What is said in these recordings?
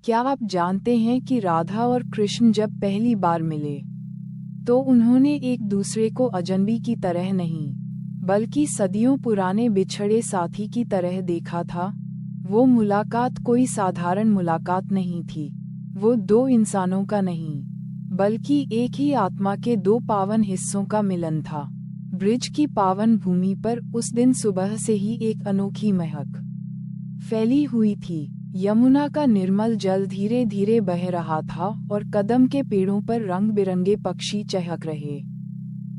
क्या आप जानते हैं कि राधा और कृष्ण जब पहली बार मिले तो उन्होंने एक दूसरे को अजनबी की तरह नहीं बल्कि सदियों पुराने बिछड़े साथी की तरह देखा था। वो मुलाकात कोई साधारण मुलाकात नहीं थी। वो दो इंसानों का नहीं बल्कि एक ही आत्मा के दो पावन हिस्सों का मिलन था। ब्रिज की पावन भूमि पर उस दिन सुबह से ही एक अनोखी महक फैली हुई थी। यमुना का निर्मल जल धीरे धीरे बह रहा था और कदम के पेड़ों पर रंग बिरंगे पक्षी चहक रहे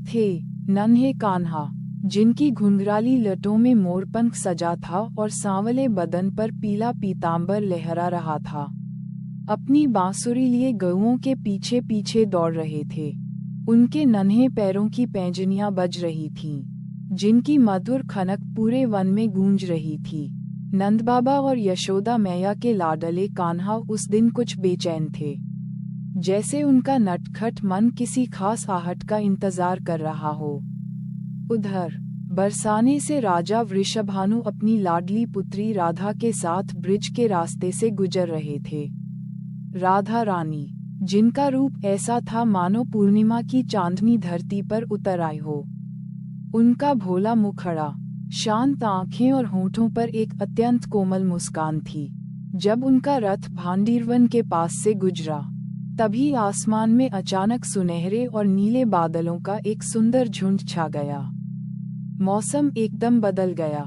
थे। नन्हे कान्हा, जिनकी घुंघराली लटों में मोरपंख सजा था और सांवले बदन पर पीला पीतांबर लहरा रहा था, अपनी बांसुरी लिए गऊओं के पीछे पीछे दौड़ रहे थे। उनके नन्हे पैरों की पैंजनियां बज रही थीं, जिनकी मधुर खनक पूरे वन में गूंज रही थी। नंदबाबा और यशोदा मैया के लाडले कान्हा उस दिन कुछ बेचैन थे, जैसे उनका नटखट मन किसी खास आहट का इंतजार कर रहा हो। उधर बरसाने से राजा वृषभानु अपनी लाडली पुत्री राधा के साथ ब्रिज के रास्ते से गुजर रहे थे। राधा रानी, जिनका रूप ऐसा था मानो पूर्णिमा की चांदनी धरती पर उतर आई हो। उनका भोला मुखड़ा, शांत आंखें और होठों पर एक अत्यंत कोमल मुस्कान थी। जब उनका रथ भांडीरवन के पास से गुजरा, तभी आसमान में अचानक सुनहरे और नीले बादलों का एक सुंदर झुंड छा गया। मौसम एकदम बदल गया।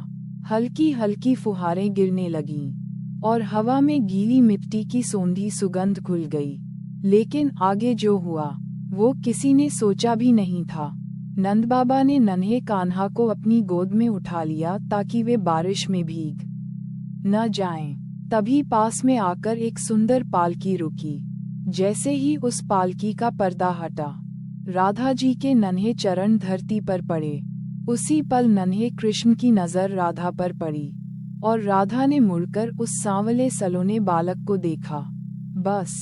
हल्की हल्की फुहारें गिरने लगीं और हवा में गीली मिट्टी की सोंधी सुगंध घुल गई। लेकिन आगे जो हुआ वो किसी ने सोचा भी नहीं था। नंदबाबा ने नन्हे कान्हा को अपनी गोद में उठा लिया ताकि वे बारिश में भीग न जाएं। तभी पास में आकर एक सुंदर पालकी रुकी। जैसे ही उस पालकी का पर्दा हटा, राधा जी के नन्हे चरण धरती पर पड़े। उसी पल नन्हे कृष्ण की नजर राधा पर पड़ी और राधा ने मुड़कर उस सांवले सलोने बालक को देखा। बस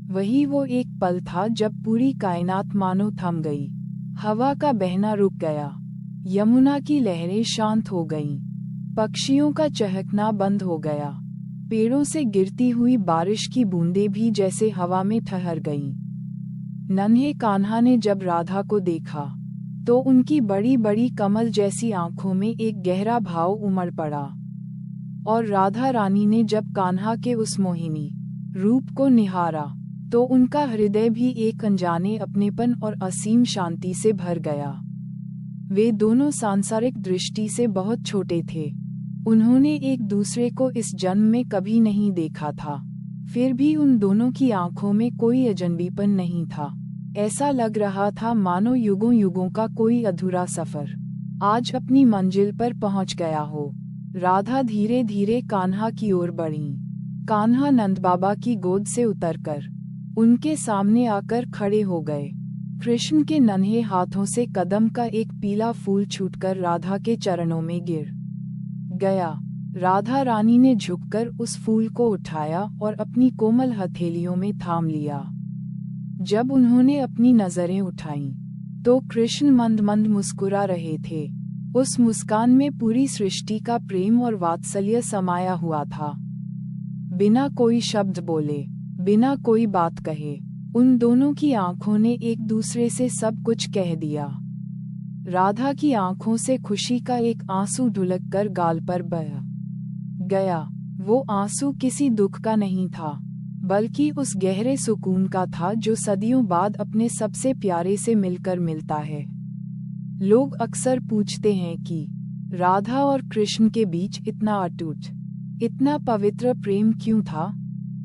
वही वो एक पल था जब पूरी कायनात मानो थम गई। हवा का बहना रुक गया, यमुना की लहरें शांत हो गईं, पक्षियों का चहकना बंद हो गया, पेड़ों से गिरती हुई बारिश की बूंदें भी जैसे हवा में ठहर गईं। नन्हे कान्हा ने जब राधा को देखा तो उनकी बड़ी बड़ी कमल जैसी आंखों में एक गहरा भाव उमड़ पड़ा। और राधा रानी ने जब कान्हा के उस मोहिनी रूप को निहारा तो उनका हृदय भी एक अनजाने अपनेपन और असीम शांति से भर गया। वे दोनों सांसारिक दृष्टि से बहुत छोटे थे। उन्होंने एक दूसरे को इस जन्म में कभी नहीं देखा था, फिर भी उन दोनों की आंखों में कोई अजनबीपन नहीं था। ऐसा लग रहा था मानो युगों युगों का कोई अधूरा सफर आज अपनी मंजिल पर पहुंच गया हो। राधा धीरे धीरे कान्हा की ओर बढ़ी। कान्हा नंदबाबा की गोद से उतरकर उनके सामने आकर खड़े हो गए। कृष्ण के नन्हे हाथों से कदम का एक पीला फूल छूटकर राधा के चरणों में गिर गया। राधा रानी ने झुककर उस फूल को उठाया और अपनी कोमल हथेलियों में थाम लिया। जब उन्होंने अपनी नजरें उठाईं, तो कृष्ण मंद मंद मुस्कुरा रहे थे। उस मुस्कान में पूरी सृष्टि का प्रेम और वात्सल्य समाया हुआ था। बिना कोई शब्द बोले, बिना कोई बात कहे, उन दोनों की आंखों ने एक दूसरे से सब कुछ कह दिया। राधा की आंखों से खुशी का एक आंसू ढुलककर गाल पर बह गया। वो आंसू किसी दुख का नहीं था, बल्कि उस गहरे सुकून का था जो सदियों बाद अपने सबसे प्यारे से मिलकर मिलता है। लोग अक्सर पूछते हैं कि राधा और कृष्ण के बीच इतना अटूट, इतना पवित्र प्रेम क्यों था।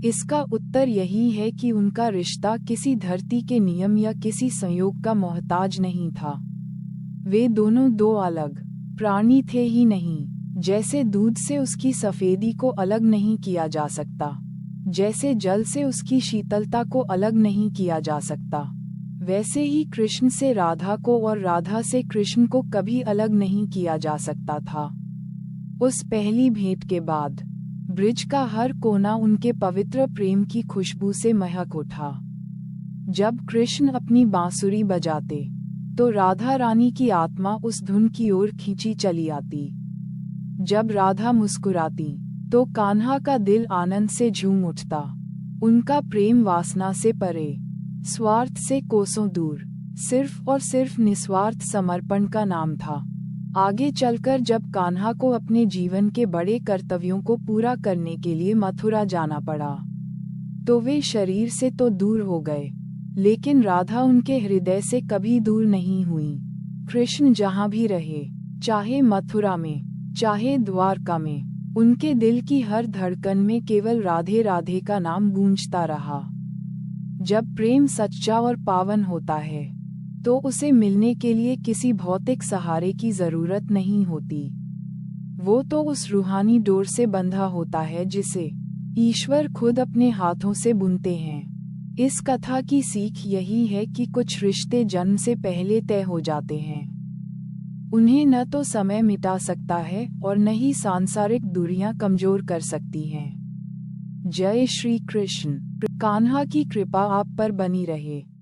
इसका उत्तर यही है कि उनका रिश्ता किसी धरती के नियम या किसी संयोग का मोहताज नहीं था। वे दोनों दो अलग प्राणी थे ही नहीं। जैसे दूध से उसकी सफेदी को अलग नहीं किया जा सकता, जैसे जल से उसकी शीतलता को अलग नहीं किया जा सकता, वैसे ही कृष्ण से राधा को और राधा से कृष्ण को कभी अलग नहीं किया जा सकता था। उस पहली भेंट के बाद ब्रिज का हर कोना उनके पवित्र प्रेम की खुशबू से महक उठा। जब कृष्ण अपनी बांसुरी बजाते तो राधा रानी की आत्मा उस धुन की ओर खींची चली आती। जब राधा मुस्कुराती तो कान्हा का दिल आनंद से झूम उठता। उनका प्रेम वासना से परे, स्वार्थ से कोसों दूर, सिर्फ और सिर्फ निस्वार्थ समर्पण का नाम था। आगे चलकर जब कान्हा को अपने जीवन के बड़े कर्तव्यों को पूरा करने के लिए मथुरा जाना पड़ा, तो वे शरीर से तो दूर हो गए, लेकिन राधा उनके हृदय से कभी दूर नहीं हुई। कृष्ण जहाँ भी रहे, चाहे मथुरा में, चाहे द्वारका में, उनके दिल की हर धड़कन में केवल राधे राधे का नाम गूंजता रहा। जब प्रेम सच्चा और पावन होता है, तो उसे मिलने के लिए किसी भौतिक सहारे की जरूरत नहीं होती। वो तो उस रूहानी डोर से बंधा होता है जिसे ईश्वर खुद अपने हाथों से बुनते हैं। इस कथा की सीख यही है कि कुछ रिश्ते जन्म से पहले तय हो जाते हैं। उन्हें न तो समय मिटा सकता है और न ही सांसारिक दूरियां कमजोर कर सकती हैं। जय श्री कृष्ण। कान्हा की कृपा आप पर बनी रहे।